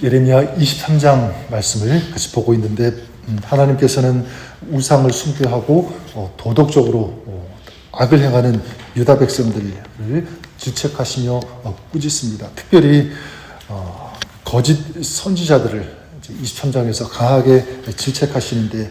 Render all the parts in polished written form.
예레미야 23장 말씀을 같이 보고 있는데 하나님께서는 우상을 숭배하고 도덕적으로 악을 행하는 유다 백성들을 질책하시며 꾸짖습니다. 특별히 거짓 선지자들을 23장에서 강하게 질책하시는데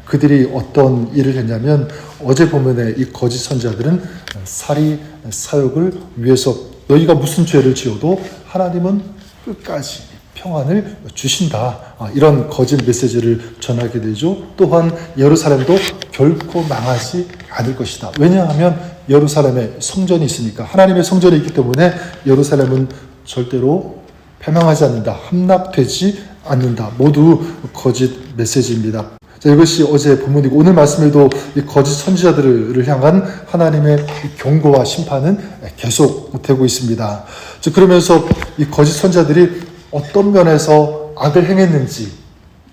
그들이 어떤 일을 했냐면 어제 본문에 이 거짓 선지자들은 사리 사욕을 위해서 너희가 무슨 죄를 지어도 하나님은 끝까지 평안을 주신다. 이런 거짓 메시지를 전하게 되죠. 또한 예루살렘도 결코 망하지 않을 것이다. 왜냐하면 예루살렘에 성전이 있으니까 하나님의 성전이 있기 때문에 예루살렘은 절대로 패망하지 않는다. 함락되지 않는다. 모두 거짓 메시지입니다. 자, 이것이 어제 본문이고 오늘 말씀에도 이 거짓 선지자들을 향한 하나님의 경고와 심판은 계속되고 있습니다. 그러면서 이 거짓 선지자들이 어떤 면에서 악을 행했는지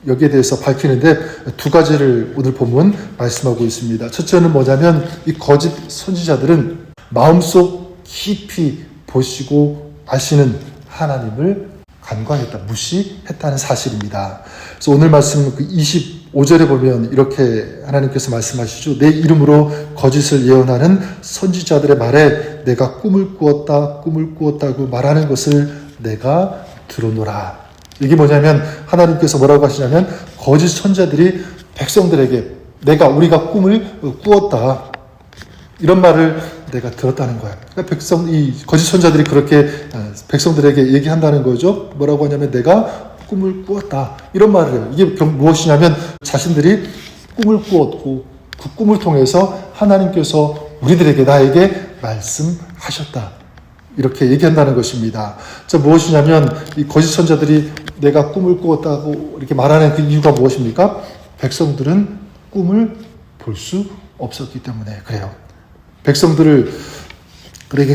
여기에 대해서 밝히는데 두 가지를 오늘 본문 말씀하고 있습니다. 첫째는 뭐냐면 이 거짓 선지자들은 마음속 깊이 보시고 아시는 하나님을 간과했다, 무시했다는 사실입니다. 그래서 오늘 말씀 25절에 보면 이렇게 하나님께서 말씀하시죠. 내 이름으로 거짓을 예언하는 선지자들의 말에 내가 꿈을 꾸었다고 말하는 것을 내가 들어노라. 이게 뭐냐면 하나님께서 뭐라고 하시냐면 거짓 선지자들이 백성들에게 우리가 꿈을 꾸었다. 이런 말을 내가 들었다는 거야. 그러니까 이 거짓 선지자들이 그렇게 백성들에게 얘기한다는 거죠. 뭐라고 하냐면 내가 꿈을 꾸었다. 이런 말을 해요. 이게 무엇이냐면 자신들이 꿈을 꾸었고 그 꿈을 통해서 하나님께서 나에게 말씀하셨다. 이렇게 얘기한다는 것입니다. 무엇이냐면 이 거짓 선지자들이 내가 꿈을 꾸었다고 이렇게 말하는 그 이유가 무엇입니까? 백성들은 꿈을 볼 수 없었기 때문에 그래요. 백성들에게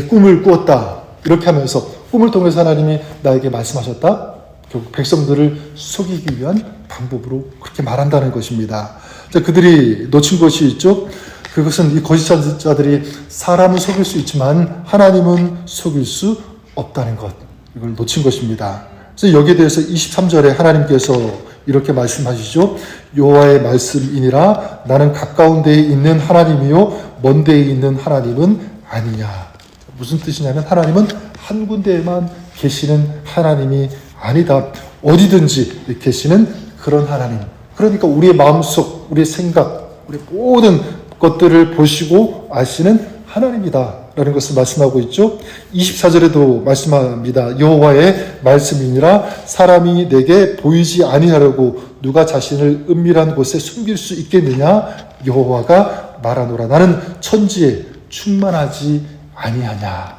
꿈을 꾸었다. 이렇게 하면서 꿈을 통해서 하나님이 나에게 말씀하셨다. 결국 백성들을 속이기 위한 방법으로 그렇게 말한다는 것입니다. 그들이 놓친 것이 있죠. 그것은 이 거짓 선지자들이 사람은 속일 수 있지만 하나님은 속일 수 없다는 것. 이걸 놓친 것입니다. 그래서 여기에 대해서 23절에 하나님께서 이렇게 말씀하시죠. 여호와의 말씀이니라 나는 가까운 데에 있는 하나님이요 먼 데에 있는 하나님은 아니냐. 무슨 뜻이냐면 하나님은 한 군데에만 계시는 하나님이 아니다. 어디든지 계시는 그런 하나님. 그러니까 우리의 마음속, 우리의 생각, 우리 모든 것들을 보시고 아시는 하나님이다 라는 것을 말씀하고 있죠. 24절에도 말씀합니다. 여호와의 말씀이니라 사람이 내게 보이지 아니하려고 누가 자신을 은밀한 곳에 숨길 수 있겠느냐. 여호와가 말하노라 나는 천지에 충만하지 아니하냐.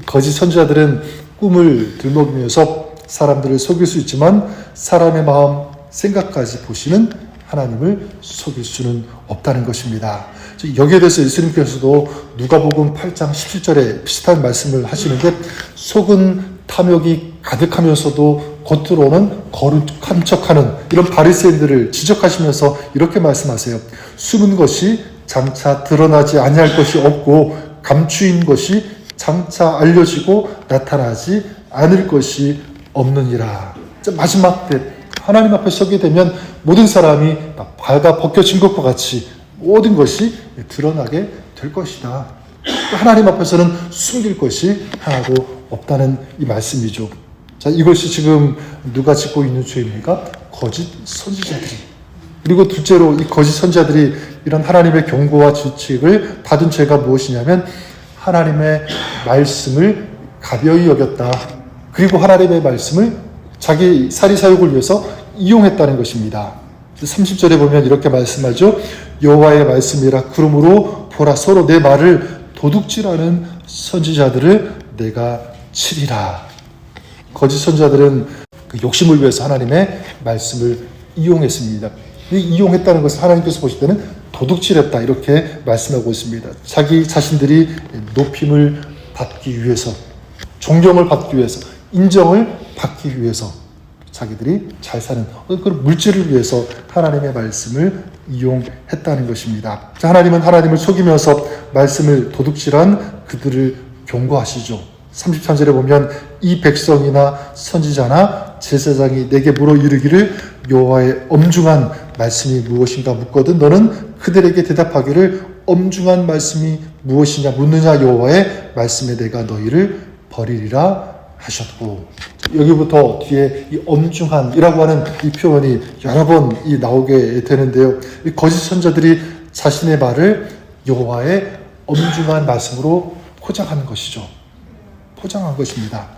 거짓 선지자들은 꿈을 들먹이면서 사람들을 속일 수 있지만 사람의 마음 생각까지 보시는 하나님을 속일 수는 없다는 것입니다. 여기에 대해서 예수님께서도 누가복음 8장 17절에 비슷한 말씀을 하시는데 속은 탐욕이 가득하면서도 겉으로는 거룩한 척하는 이런 바리새인들을 지적하시면서 이렇게 말씀하세요. 숨은 것이 장차 드러나지 아니할 것이 없고 감추인 것이 장차 알려지고 나타나지 않을 것이 없느니라. 마지막 때 하나님 앞에 서게 되면 모든 사람이 발가 벗겨진 것과 같이 모든 것이 드러나게 될 것이다. 하나님 앞에서는 숨길 것이 하나도 없다는 이 말씀이죠. 이것이 지금 누가 짓고 있는 죄입니까? 거짓 선지자들이. 그리고 둘째로 이 거짓 선지자들이 이런 하나님의 경고와 질책을 받은 죄가 무엇이냐면 하나님의 말씀을 가벼이 여겼다. 그리고 하나님의 말씀을 자기 사리사욕을 위해서 이용했다는 것입니다. 30절에 보면 이렇게 말씀하죠. 여호와의 말씀이라 그러므로 보라 서로 내 말을 도둑질하는 선지자들을 내가 치리라. 거짓 선지자들은 그 욕심을 위해서 하나님의 말씀을 이용했습니다. 이용했다는 것을 하나님께서 보실 때는 도둑질했다 이렇게 말씀하고 있습니다. 자기 자신들이 높임을 받기 위해서, 존경을 받기 위해서, 인정을 받기 위해서 자기들이 잘 사는 그런 물질을 위해서 하나님의 말씀을 이용했다는 것입니다. 하나님은 하나님을 속이면서 말씀을 도둑질한 그들을 경고하시죠. 33절에 보면 이 백성이나 선지자나 제사장이 내게 물어 이르기를 여호와의 엄중한 말씀이 무엇인가 묻거든 너는 그들에게 대답하기를 엄중한 말씀이 무엇이냐 묻느냐 여호와의 말씀에 내가 너희를 버리리라 하셨고, 여기부터 뒤에 이 엄중한이라고 하는 이 표현이 여러 번 나오게 되는데요. 이 거짓 선자들이 자신의 말을 여호와의 엄중한 말씀으로 포장하는 것이죠. 포장한 것입니다.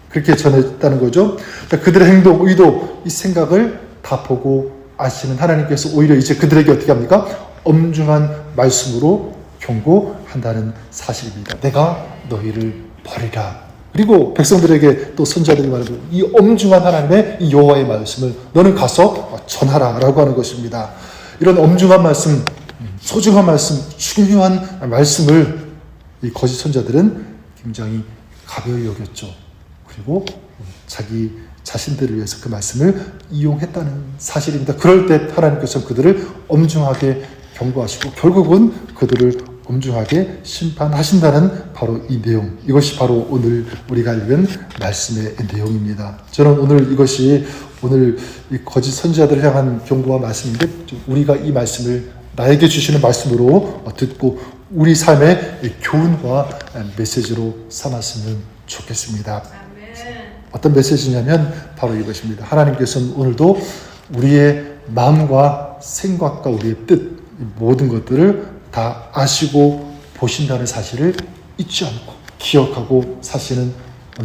그렇게 전했다는 거죠. 그들의 행동, 의도, 이 생각을 다 보고 아시는 하나님께서 오히려 이제 그들에게 어떻게 합니까? 엄중한 말씀으로 경고한다는 사실입니다. 내가 너희를 버리라. 그리고 백성들에게 또 선자들이 말하고 이 엄중한 하나님의 이 여호와의 말씀을 너는 가서 전하라 라고 하는 것입니다. 이런 엄중한 말씀, 소중한 말씀, 중요한 말씀을 이 거짓 선자들은 굉장히 가벼이 여겼죠. 그리고 자기 자신들을 위해서 그 말씀을 이용했다는 사실입니다. 그럴 때 하나님께서 그들을 엄중하게 경고하시고 결국은 그들을 엄중하게 심판하신다는 바로 이 내용, 이것이 바로 오늘 우리가 읽은 말씀의 내용입니다. 저는 오늘 이것이 오늘 이 거짓 선지자들을 향한 경고와 말씀인데 우리가 이 말씀을 나에게 주시는 말씀으로 듣고 우리 삶의 교훈과 메시지로 삼았으면 좋겠습니다. 어떤 메시지냐면 바로 이것입니다. 하나님께서는 오늘도 우리의 마음과 생각과 우리의 뜻, 모든 것들을 다 아시고 보신다는 사실을 잊지 않고 기억하고 사시는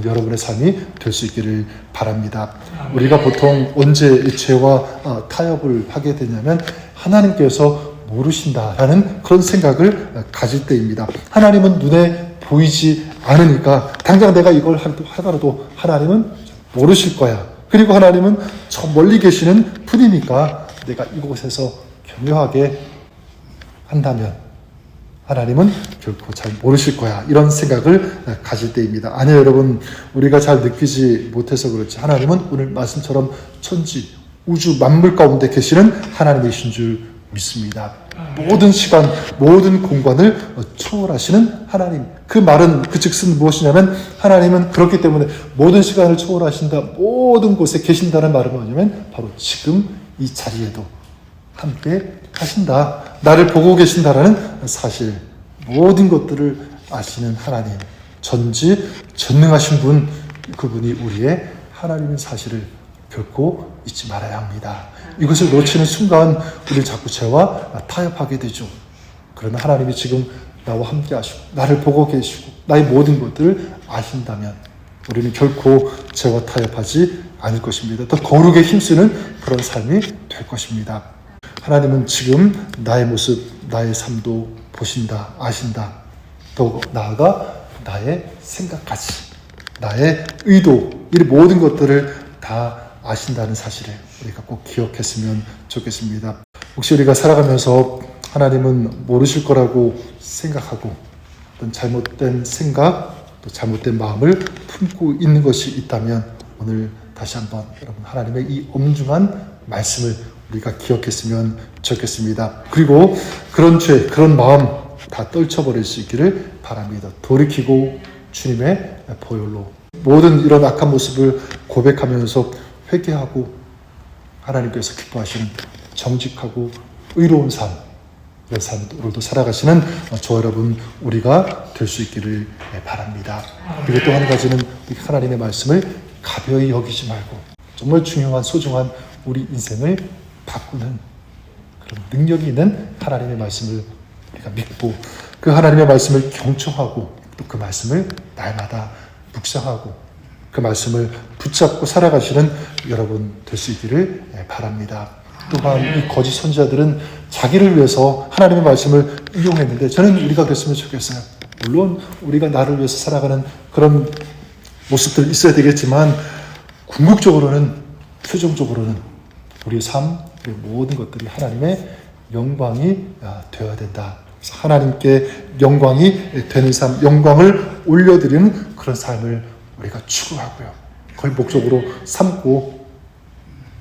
여러분의 삶이 될 수 있기를 바랍니다. 우리가 보통 언제 죄와 타협을 하게 되냐면 하나님께서 모르신다라는 그런 생각을 가질 때입니다. 하나님은 눈에 보이지 않으니까 당장 내가 이걸 하더라도 하나님은 모르실 거야. 그리고 하나님은 저 멀리 계시는 분이니까 내가 이곳에서 교묘하게 한다면 하나님은 결코 잘 모르실 거야. 이런 생각을 가질 때입니다. 아니요, 여러분. 우리가 잘 느끼지 못해서 그렇지. 하나님은 오늘 말씀처럼 천지, 우주, 만물 가운데 계시는 하나님이신 줄 믿습니다. 모든 시간, 모든 공간을 초월하시는 하나님. 그 말은 그 즉슨 무엇이냐면 하나님은 그렇기 때문에 모든 시간을 초월하신다. 모든 곳에 계신다는 말은 뭐냐면 바로 지금 이 자리에도 함께 하신다. 나를 보고 계신다라는 사실. 모든 것들을 아시는 하나님. 전지전능하신 분, 그분이 우리의 하나님의 사실을 결코 잊지 말아야 합니다. 이것을 놓치는 순간 우리는 자꾸 죄와 타협하게 되죠. 그러나 하나님이 지금 나와 함께 하시고 나를 보고 계시고 나의 모든 것들을 아신다면 우리는 결코 죄와 타협하지 않을 것입니다. 더 거룩에 힘쓰는 그런 삶이 될 것입니다. 하나님은 지금 나의 모습, 나의 삶도 보신다, 아신다. 더 나아가 나의 생각까지, 나의 의도, 이 모든 것들을 다 아신다는 사실을 우리가 꼭 기억했으면 좋겠습니다. 혹시 우리가 살아가면서 하나님은 모르실 거라고 생각하고 어떤 잘못된 생각, 또 잘못된 마음을 품고 있는 것이 있다면 오늘 다시 한번 여러분 하나님의 이 엄중한 말씀을 우리가 기억했으면 좋겠습니다. 그리고 그런 죄, 그런 마음 다 떨쳐버릴 수 있기를 바랍니다. 돌이키고 주님의 보혈로 모든 이런 악한 모습을 고백하면서 회개하고 하나님께서 기뻐하시는 정직하고 의로운 삶, 이런 삶을 오늘도 살아가시는 저 여러분 우리가 될 수 있기를 바랍니다. 그리고 또 한 가지는 하나님의 말씀을 가벼이 여기지 말고 정말 중요한 소중한 우리 인생을 바꾸는 그런 능력이 있는 하나님의 말씀을 우리가 믿고 그 하나님의 말씀을 경청하고 또 그 말씀을 날마다 묵상하고 그 말씀을 붙잡고 살아가시는 여러분 될 수 있기를 바랍니다. 또한 이 거짓 선지자들은 자기를 위해서 하나님의 말씀을 이용했는데 저는 우리가 그랬으면 좋겠어요. 물론 우리가 나를 위해서 살아가는 그런 모습들 있어야 되겠지만 궁극적으로는 최종적으로는 우리의 삶, 우리의 모든 것들이 하나님의 영광이 되어야 된다. 그래서 하나님께 영광이 되는 삶, 영광을 올려드리는 그런 삶을 우리가 추구하고요. 그걸 목적으로 삼고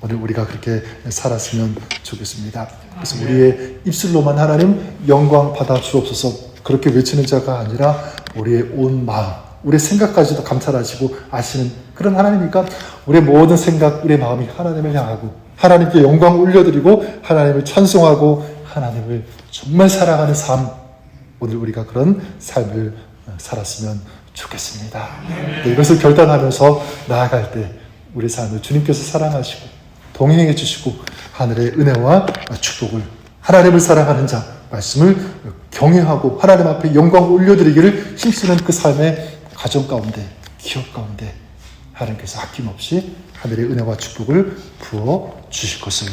오늘 우리가 그렇게 살았으면 좋겠습니다. 그래서 우리의 입술로만 하나님 영광 받아 주옵소서 그렇게 외치는 자가 아니라 우리의 온 마음, 우리의 생각까지도 감찰하시고 아시는 그런 하나님이니까 우리의 모든 생각, 우리의 마음이 하나님을 향하고 하나님께 영광 올려드리고 하나님을 찬송하고 하나님을 정말 사랑하는 삶, 오늘 우리가 그런 삶을 살았으면 좋겠습니다. 이것을 결단하면서 나아갈 때 우리 삶을 주님께서 사랑하시고 동행해 주시고 하늘의 은혜와 축복을 하나님을 사랑하는 자, 말씀을 경외하고 하나님 앞에 영광을 올려드리기를 힘쓰는 그 삶의 가정 가운데, 기업 가운데 하나님께서 아낌없이 하늘의 은혜와 축복을 부어 주실 것을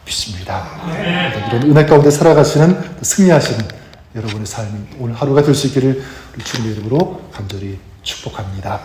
믿습니다. 이런 은혜 가운데 살아가시는, 승리하시는 여러분의 삶이 오늘 하루가 될 수 있기를 우리 주님의 이름으로 간절히 축복합니다.